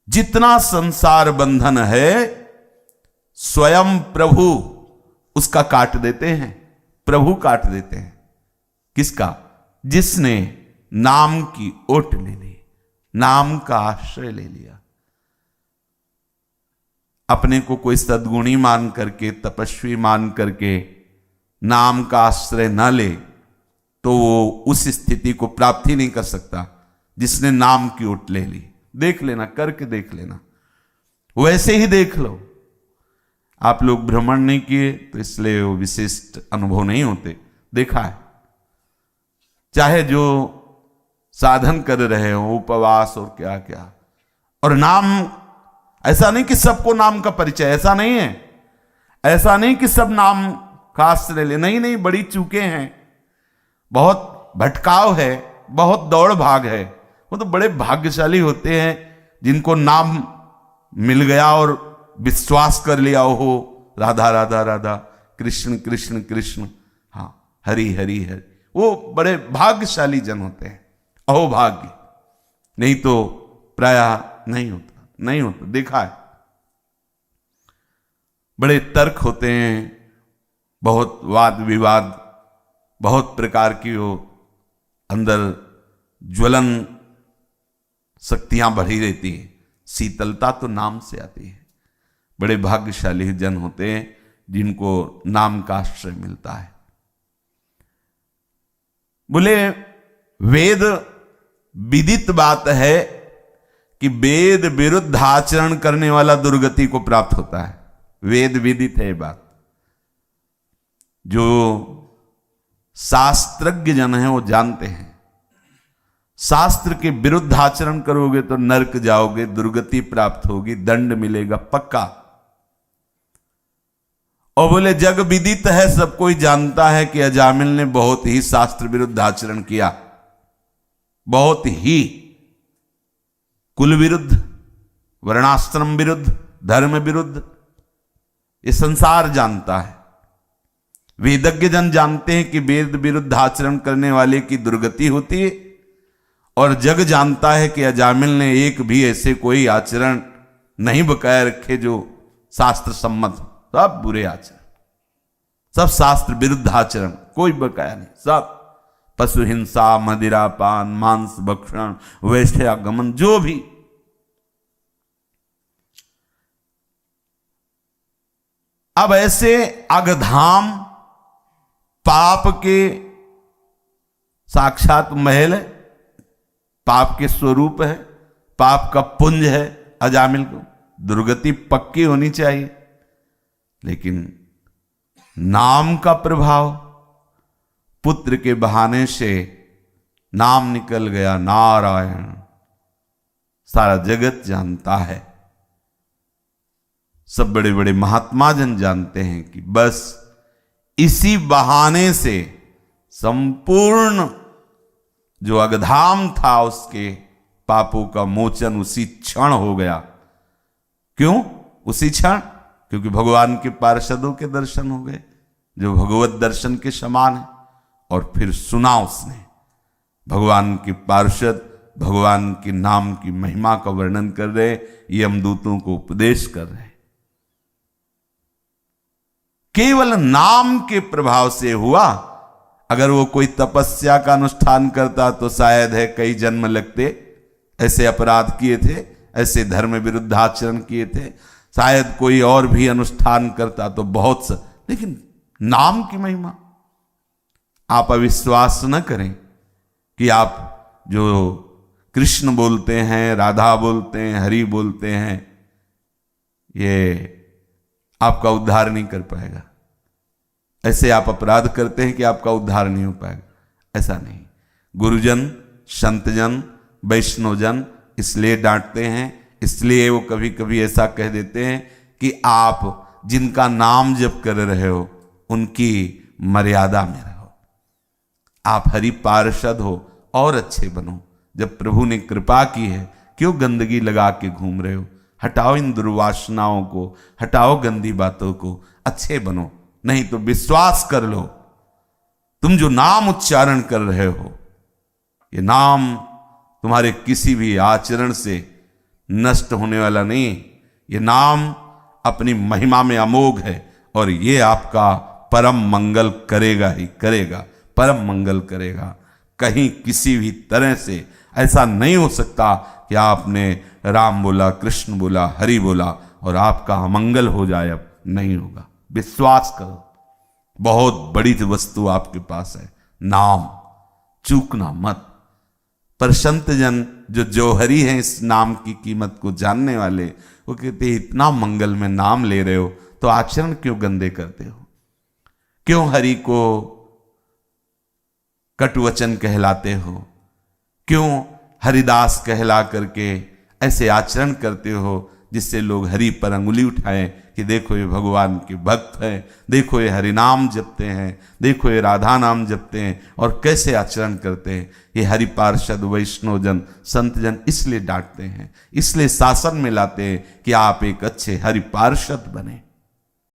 जितना संसार बंधन है स्वयं प्रभु उसका काट देते हैं, प्रभु काट देते हैं। किसका? जिसने नाम की ओट ले ली, नाम का आश्रय ले लिया। अपने को कोई सद्गुणी मान करके, तपस्वी मान करके नाम का आश्रय न ले तो वो उस स्थिति को प्राप्त ही नहीं कर सकता जिसने नाम की ओट ले ली। देख लेना, करके देख लेना, वैसे ही देख लो। आप लोग भ्रमण नहीं किए तो इसलिए वो विशिष्ट अनुभव नहीं होते। देखा है, चाहे जो साधन कर रहे हो, उपवास और क्या क्या, और नाम, ऐसा नहीं कि सबको नाम का परिचय, ऐसा नहीं है, ऐसा नहीं कि सब नाम का आश्रय ले, नहीं नहीं, बड़ी चूके हैं, बहुत भटकाव है, बहुत दौड़ भाग है। वो तो बड़े भाग्यशाली होते हैं जिनको नाम मिल गया और विश्वास कर लिया, हो राधा राधा राधा, कृष्ण कृष्ण कृष्ण, हाँ हरि हरि हरि, वो बड़े भाग्यशाली जन होते हैं। अहोभाग्य, नहीं तो प्रायः नहीं होता, नहीं होता, देखा है। बड़े तर्क होते हैं, बहुत वाद विवाद, बहुत प्रकार की वो अंदर ज्वलन शक्तियां बढ़ी रहती है। शीतलता तो नाम से आती है। बड़े भाग्यशाली जन होते हैं जिनको नाम का आश्रय मिलता है। बोले वेद विदित बात है कि वेद विरुद्ध आचरण करने वाला दुर्गति को प्राप्त होता है। वेद विदित है ये बात। जो शास्त्रज्ञ जन है वो जानते हैं, शास्त्र के विरुद्ध आचरण करोगे तो नरक जाओगे, दुर्गति प्राप्त होगी, दंड मिलेगा पक्का। और बोले जग विदित है, सब कोई जानता है कि अजामिल ने बहुत ही शास्त्र विरुद्ध आचरण किया, बहुत ही कुल विरुद्ध, वर्णाश्रम विरुद्ध, धर्म विरुद्ध, ये संसार जानता है। वेदज्ञ जन जानते हैं कि वेद विरुद्ध आचरण करने वाले की दुर्गति होती है, और जग जानता है कि अजामिल ने एक भी ऐसे कोई आचरण नहीं बकाया रखे जो शास्त्र सम्मत, सब बुरे आचरण, सब शास्त्र विरुद्ध आचरण, कोई बकाया नहीं, सब पशु हिंसा, मदिरापान, मांस भक्षण, वैश्यागमन, जो भी। अब ऐसे अगधाम पाप के साक्षात महल है, पाप के स्वरूप है, पाप का पुंज है अजामिल को, दुर्गति पक्की होनी चाहिए। लेकिन नाम का प्रभाव, पुत्र के बहाने से नाम निकल गया, नारायण, सारा जगत जानता है। सब बड़े बड़े महात्मा जन जानते हैं कि बस इसी बहाने से संपूर्ण जो अगधाम था उसके पापों का मोचन उसी क्षण हो गया। क्यों उसी क्षण? क्योंकि भगवान के पार्षदों के दर्शन हो गए जो भगवत दर्शन के समान है। और फिर सुना उसने भगवान के पार्षद भगवान के नाम की महिमा का वर्णन कर रहे, यमदूतों को उपदेश कर रहे। केवल नाम के प्रभाव से हुआ। अगर वो कोई तपस्या का अनुष्ठान करता तो शायद है कई जन्म लगते, ऐसे अपराध किए थे, ऐसे धर्म विरुद्ध आचरण किए थे, शायद कोई और भी अनुष्ठान करता तो बहुत सा। लेकिन नाम की महिमा, आप अविश्वास न करें कि आप जो कृष्ण बोलते हैं, राधा बोलते हैं, हरि बोलते हैं, ये आपका उद्धार नहीं कर पाएगा। ऐसे आप अपराध करते हैं कि आपका उद्धार नहीं हो पाएगा, ऐसा नहीं। गुरुजन, संतजन, वैष्णवजन इसलिए डांटते हैं, इसलिए वो कभी कभी ऐसा कह देते हैं कि आप जिनका नाम जप कर रहे हो उनकी मर्यादा में रहो, आप हरि पार्षद हो और अच्छे बनो। जब प्रभु ने कृपा की है क्यों गंदगी लगा के घूम रहे हो? हटाओ इन दुर्वासनाओं को, हटाओ गंदी बातों को, अच्छे बनो। नहीं तो विश्वास कर लो, तुम जो नाम उच्चारण कर रहे हो, ये नाम तुम्हारे किसी भी आचरण से नष्ट होने वाला नहीं। ये नाम अपनी महिमा में अमोघ है और ये आपका परम मंगल करेगा ही करेगा, परम मंगल करेगा। कहीं किसी भी तरह से ऐसा नहीं हो सकता कि आपने राम बोला, कृष्ण बोला, हरि बोला और आपका अमंगल हो जाए। अब नहीं होगा, विश्वास करो। बहुत बड़ी वस्तु आपके पास है, नाम, चूकना मत। पर संत जन जो जौहरी हैं इस नाम की कीमत को जानने वाले, वो कहते इतना मंगल में नाम ले रहे हो तो आचरण क्यों गंदे करते हो? क्यों हरि को कटुवचन कहलाते हो? क्यों हरिदास कहला करके ऐसे आचरण करते हो जिससे लोग हरि पर अंगुली उठाएं कि देखो ये भगवान के भक्त हैं, देखो ये हरि नाम जपते हैं, देखो ये राधा नाम जपते हैं और कैसे आचरण करते हैं। ये हरि पार्षद, वैष्णव जन, संत जन इसलिए डांटते हैं, इसलिए शासन में लाते हैं कि आप एक अच्छे हरि पार्षद बने।